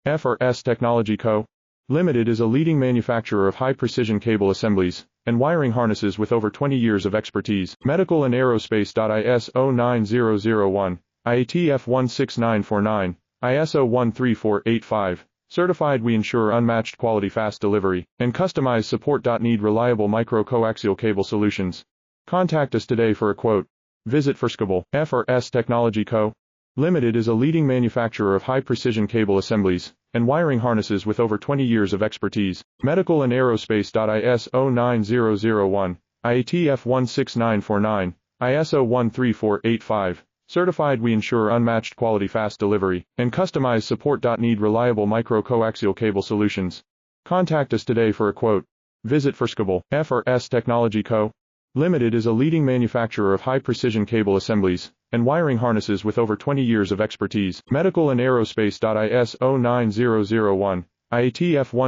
FRS Technology Co. Limited is a leading manufacturer of high-precision cable assemblies and wiring harnesses with over 20 years of expertise. Medical and aerospace. ISO 9001, IATF 16949, ISO 13485. Certified. We ensure unmatched quality, fast delivery, and customized support. Need reliable micro-coaxial cable solutions. Contact us today for a quote. Visit Firskable. FRS Technology Co. Limited is a leading manufacturer of high-precision cable assemblies and wiring harnesses with over 20 years of expertise. Medical and aerospace. ISO 9001, IATF 16949, ISO 13485. Certified. We ensure unmatched quality, fast delivery, and customized support. Need reliable micro-coaxial cable solutions. Contact us today for a quote. Visit Firskable. FRS Technology Co. Limited is a leading manufacturer of high-precision cable assemblies and wiring harnesses with over 20 years of expertise. Medical and aerospace. ISO 9001, IATF 1